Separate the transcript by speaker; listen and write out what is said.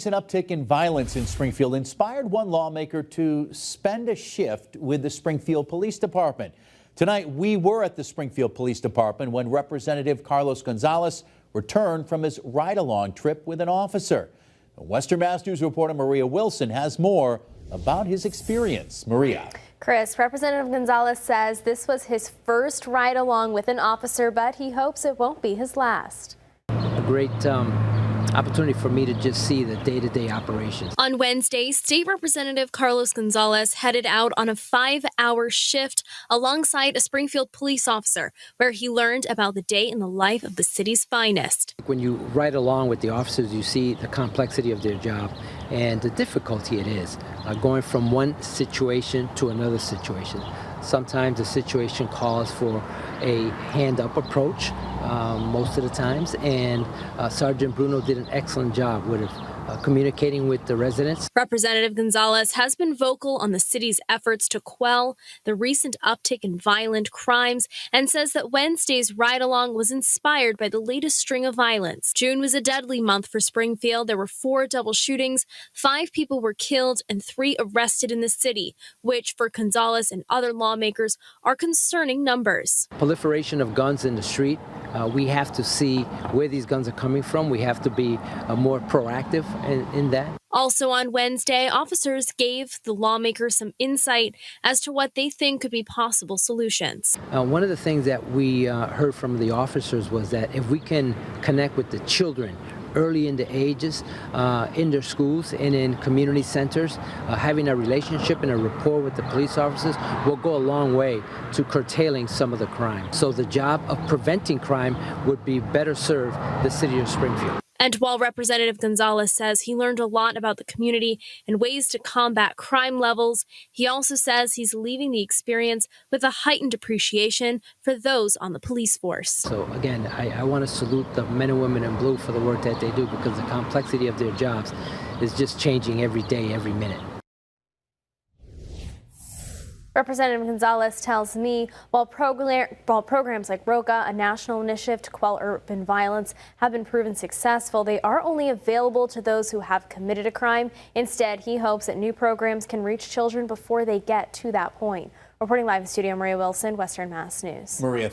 Speaker 1: An uptick in violence in Springfield inspired one lawmaker to spend a shift with the Springfield Police Department. Tonight, we were at the Springfield Police Department when Representative Carlos Gonzalez returned from his ride-along trip with an officer. Western Mass News reporter Maria Wilson has more about his experience. Maria.
Speaker 2: Chris, Representative Gonzalez says this was his first ride-along with an officer, but he hopes it won't be his last.
Speaker 3: A great opportunity for me to just see the day-to-day operations.
Speaker 4: On Wednesday, State Representative Carlos Gonzalez headed out on a 5-hour shift alongside a Springfield police officer, where he learned about the day in the life of the city's finest.
Speaker 3: When you ride along with the officers, you see the complexity of their job and the difficulty it is going from one situation to another situation. Sometimes the situation calls for a hand-up approach most of the times, and Sergeant Bruno did an excellent job with communicating with the residents.
Speaker 4: Representative Gonzalez has been vocal on the city's efforts to quell the recent uptick in violent crimes and says that Wednesday's ride-along was inspired by the latest string of violence. June was a deadly month for Springfield. There were 4 double shootings, 5 people were killed, and 3 arrested in the city, which for Gonzalez and other lawmakers are concerning numbers.
Speaker 3: Proliferation of guns in the street. We have to see where these guns are coming from. We have to be more proactive in that.
Speaker 4: Also on Wednesday, officers gave the lawmakers some insight as to what they think could be possible solutions.
Speaker 3: One of the things that we heard from the officers was that if we can connect with the children early in the ages, in their schools and in community centers, having a relationship and a rapport with the police officers will go a long way to curtailing some of the crime. So the job of preventing crime would be better serve the city of Springfield.
Speaker 4: And while Representative Gonzalez says he learned a lot about the community and ways to combat crime levels, he also says he's leaving the experience with a heightened appreciation for those on the police force.
Speaker 3: So again, I want to salute the men and women in blue for the work that they do, because the complexity of their jobs is just changing every day, every minute.
Speaker 2: Representative Gonzalez tells me while programs like ROCA, a national initiative to quell urban violence, have been proven successful, they are only available to those who have committed a crime. Instead, he hopes that new programs can reach children before they get to that point. Reporting live in studio, Maria Wilson, Western Mass News.
Speaker 1: Maria.